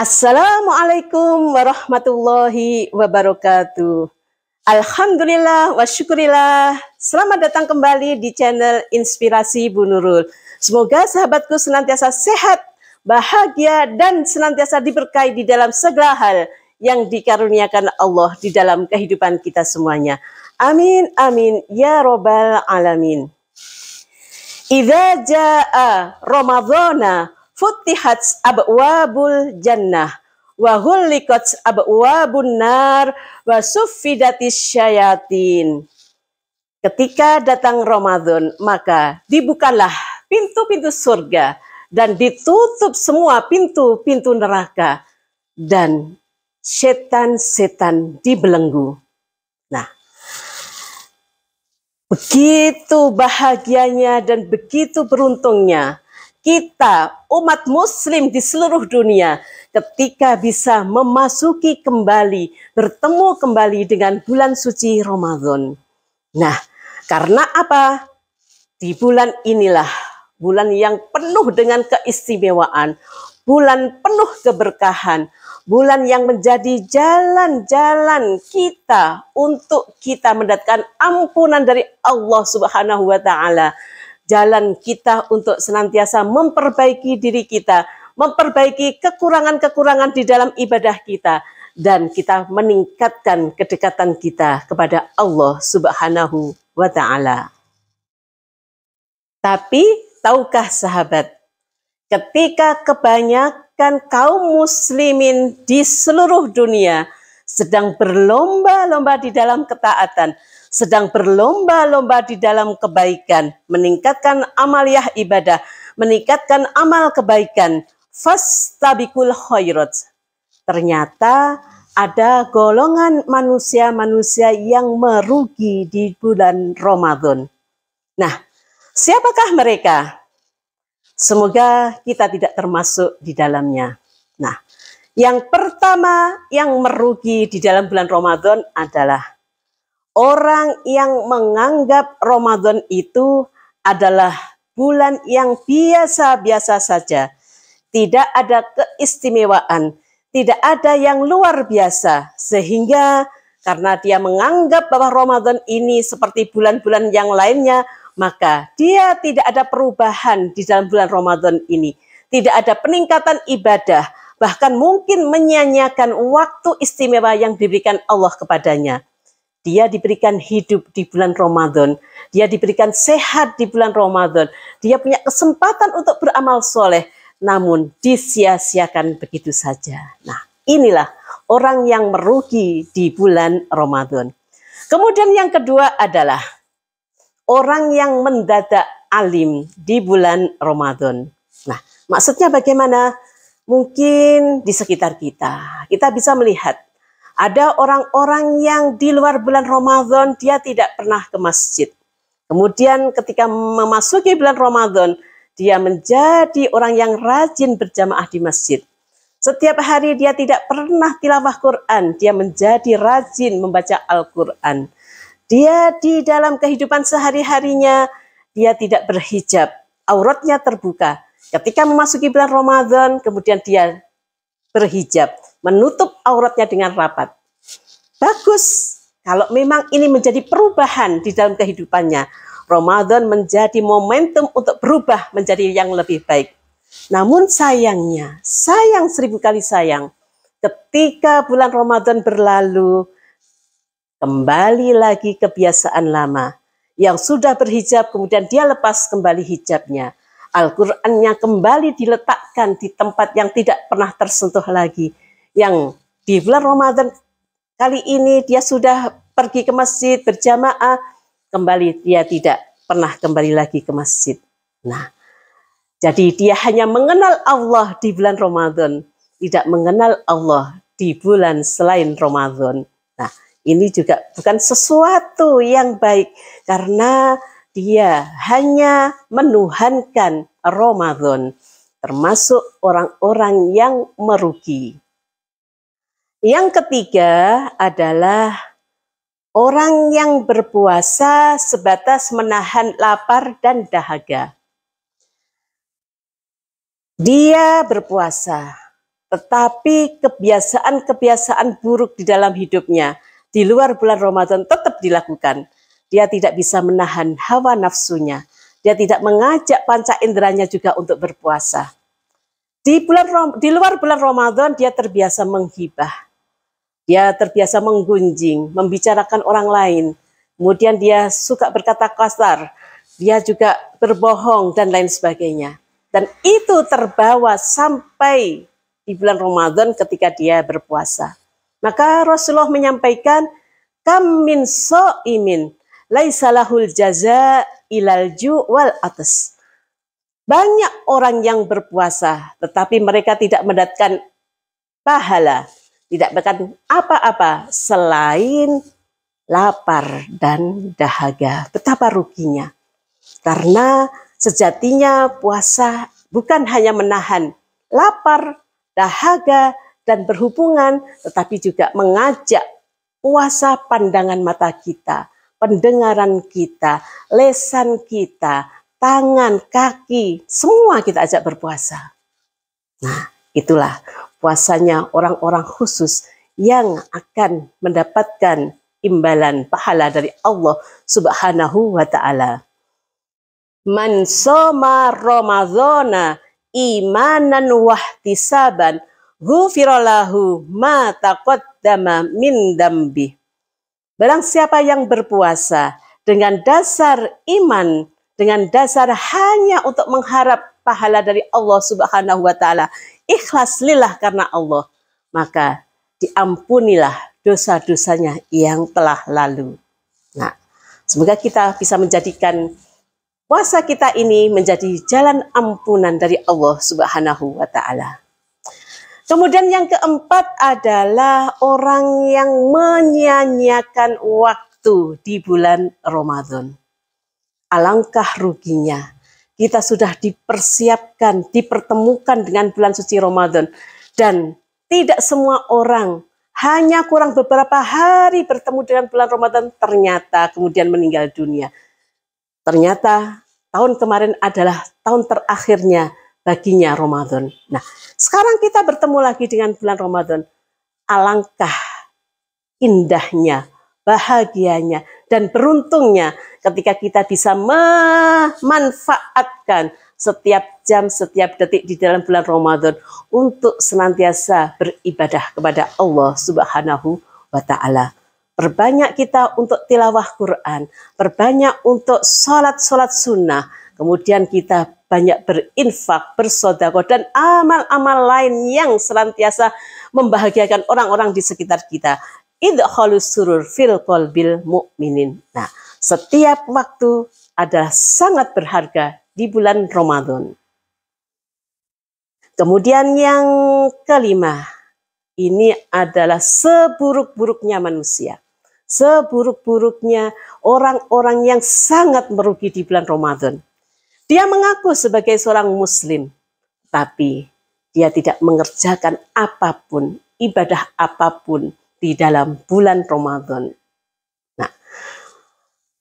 Assalamualaikum warahmatullahi wabarakatuh. Alhamdulillah wa syukurillah. Selamat datang kembali di channel Inspirasi Bu Nurul. Semoga sahabatku senantiasa sehat, bahagia, dan senantiasa diberkahi di dalam segala hal yang dikaruniakan Allah di dalam kehidupan kita semuanya. Amin, amin, ya robbal alamin. Idza jaa Ramadhana futihat abwabul jannah wa ghulliqat abwabun nar wa suffidatis syayatin. Ketika datang Ramadan, maka dibukalah pintu-pintu surga dan ditutup semua pintu-pintu neraka dan setan-setan dibelenggu. Nah, begitu bahagianya dan begitu beruntungnya kita umat muslim di seluruh dunia ketika bisa memasuki kembali, bertemu kembali dengan bulan suci Ramadan. Nah, karena apa? Di bulan inilah, bulan yang penuh dengan keistimewaan, bulan penuh keberkahan, bulan yang menjadi jalan-jalan kita untuk kita mendapatkan ampunan dari Allah Subhanahu wa Ta'ala. Jalan kita untuk senantiasa memperbaiki diri kita, memperbaiki kekurangan-kekurangan di dalam ibadah kita, dan kita meningkatkan kedekatan kita kepada Allah Subhanahu wa Ta'ala. Tapi tahukah sahabat, ketika kebanyakan kaum muslimin di seluruh dunia sedang berlomba-lomba di dalam ketaatan, sedang berlomba-lomba di dalam kebaikan, meningkatkan amaliyah ibadah, meningkatkan amal kebaikan, fastabiqul khairat. Ternyata ada golongan manusia-manusia yang merugi di bulan Ramadan. Nah, siapakah mereka? Semoga kita tidak termasuk di dalamnya. Nah, yang pertama yang merugi di dalam bulan Ramadan adalah orang yang menganggap Ramadan itu adalah bulan yang biasa-biasa saja. Tidak ada keistimewaan, tidak ada yang luar biasa. Sehingga karena dia menganggap bahwa Ramadan ini seperti bulan-bulan yang lainnya, maka dia tidak ada perubahan di dalam bulan Ramadan ini. Tidak ada peningkatan ibadah, bahkan mungkin menyia-nyiakan waktu istimewa yang diberikan Allah kepadanya. Dia diberikan hidup di bulan Ramadan, dia diberikan sehat di bulan Ramadan, dia punya kesempatan untuk beramal soleh, namun disia-siakan begitu saja. Nah, inilah orang yang merugi di bulan Ramadan. Kemudian yang kedua adalah orang yang mendadak alim di bulan Ramadan. Nah, maksudnya bagaimana? Mungkin di sekitar kita bisa melihat ada orang-orang yang di luar bulan Ramadan dia tidak pernah ke masjid. Kemudian ketika memasuki bulan Ramadan, dia menjadi orang yang rajin berjamaah di masjid. Setiap hari dia tidak pernah tilawah Quran, dia menjadi rajin membaca Al-Quran. Dia di dalam kehidupan sehari-harinya, dia tidak berhijab, auratnya terbuka. Ketika memasuki bulan Ramadan, kemudian dia berhijab, menutup auratnya dengan rapat. Bagus, kalau memang ini menjadi perubahan di dalam kehidupannya. Ramadan menjadi momentum untuk berubah menjadi yang lebih baik. Namun sayangnya, sayang 1000 kali sayang, ketika bulan Ramadan berlalu, kembali lagi kebiasaan lama. Yang sudah berhijab, kemudian dia lepas kembali hijabnya. Al-Qur'annya kembali diletakkan di tempat yang tidak pernah tersentuh lagi. Yang di bulan Ramadan kali ini dia sudah pergi ke masjid berjamaah, kembali dia tidak pernah kembali lagi ke masjid. Nah, jadi dia hanya mengenal Allah di bulan Ramadan, tidak mengenal Allah di bulan selain Ramadan. Nah, ini juga bukan sesuatu yang baik karena dia hanya menuhankan Ramadan, termasuk orang-orang yang merugi. Yang ketiga adalah orang yang berpuasa sebatas menahan lapar dan dahaga. Dia berpuasa, tetapi kebiasaan-kebiasaan buruk di dalam hidupnya di luar bulan Ramadan tetap dilakukan. Dia tidak bisa menahan hawa nafsunya. Dia tidak mengajak panca inderanya juga untuk berpuasa. Di luar bulan Ramadan dia terbiasa menghibah. Dia terbiasa menggunjing, membicarakan orang lain. Kemudian dia suka berkata kasar. Dia juga berbohong dan lain sebagainya. Dan itu terbawa sampai di bulan Ramadan ketika dia berpuasa. Maka Rasulullah menyampaikan, kam min so'imin laisa lahul jaza ilal ju' wal atas. Banyak orang yang berpuasa, tetapi mereka tidak mendapatkan pahala, tidak mendapatkan apa-apa selain lapar dan dahaga. Betapa ruginya. Karena sejatinya puasa bukan hanya menahan lapar, dahaga, dan berhubungan, tetapi juga mengajak puasa pandangan mata kita, pendengaran kita, lesan kita, tangan, kaki, semua kita ajak berpuasa. Nah, itulah puasanya orang-orang khusus yang akan mendapatkan imbalan pahala dari Allah Subhanahu wa ta'ala. Man shoma Ramadhana imanan wahtisaban ghufiralahu ma taqaddama min dambi. Barang siapa yang berpuasa dengan dasar iman, dengan dasar hanya untuk mengharap pahala dari Allah Subhanahu wa ta'ala, ikhlas lillah karena Allah, maka diampunilah dosa-dosanya yang telah lalu. Nah, semoga kita bisa menjadikan puasa kita ini menjadi jalan ampunan dari Allah Subhanahu wa ta'ala. Kemudian yang keempat adalah orang yang menyia-nyiakan waktu di bulan Ramadan. Alangkah ruginya. Kita sudah dipersiapkan, dipertemukan dengan bulan suci Ramadan. Dan tidak semua orang, hanya kurang beberapa hari bertemu dengan bulan Ramadan, ternyata kemudian meninggal dunia. Ternyata tahun kemarin adalah tahun terakhirnya baginya Ramadan. Nah, sekarang kita bertemu lagi dengan bulan Ramadan. Alangkah indahnya, bahagianya, dan beruntungnya ketika kita bisa memanfaatkan setiap jam, setiap detik di dalam bulan Ramadan untuk senantiasa beribadah kepada Allah Subhanahu wa ta'ala. Perbanyak kita untuk tilawah Quran, perbanyak untuk sholat-sholat sunnah, kemudian kita banyak berinfak, bersedekah, dan amal-amal lain yang senantiasa membahagiakan orang-orang di sekitar kita. Idkhalus surur fil qalbil mu'minin. Nah, setiap waktu adalah sangat berharga di bulan Ramadan. Kemudian yang kelima, ini adalah seburuk-buruknya manusia. Seburuk-buruknya orang-orang yang sangat merugi di bulan Ramadan. Dia mengaku sebagai seorang muslim, tapi dia tidak mengerjakan apapun, ibadah apapun di dalam bulan Ramadan. Nah,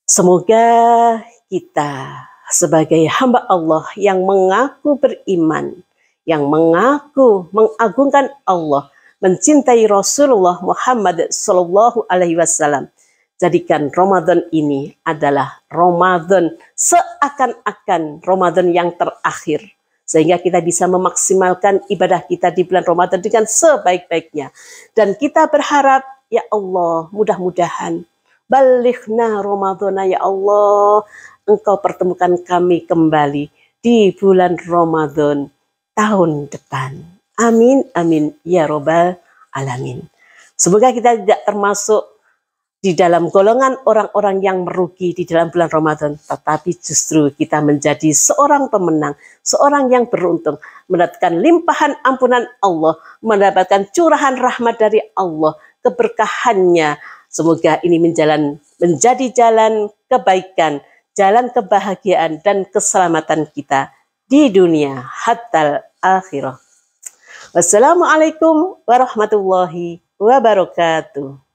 semoga kita sebagai hamba Allah yang mengaku beriman, yang mengaku mengagungkan Allah, mencintai Rasulullah Muhammad SAW, jadikan Ramadan ini adalah Ramadan seakan-akan Ramadan yang terakhir. Sehingga kita bisa memaksimalkan ibadah kita di bulan Ramadan dengan sebaik-baiknya. Dan kita berharap, ya Allah, mudah-mudahan balighna Ramadana, ya Allah, Engkau pertemukan kami kembali di bulan Ramadan tahun depan. Amin, amin, ya Rabbal Alamin. Semoga kita tidak termasuk di dalam golongan orang-orang yang merugi di dalam bulan Ramadan, tetapi justru kita menjadi seorang pemenang, seorang yang beruntung, mendapatkan limpahan ampunan Allah, mendapatkan curahan rahmat dari Allah, keberkahannya. Semoga ini menjadi jalan kebaikan, jalan kebahagiaan dan keselamatan kita di dunia hatta akhirah. Wassalamualaikum warahmatullahi wabarakatuh.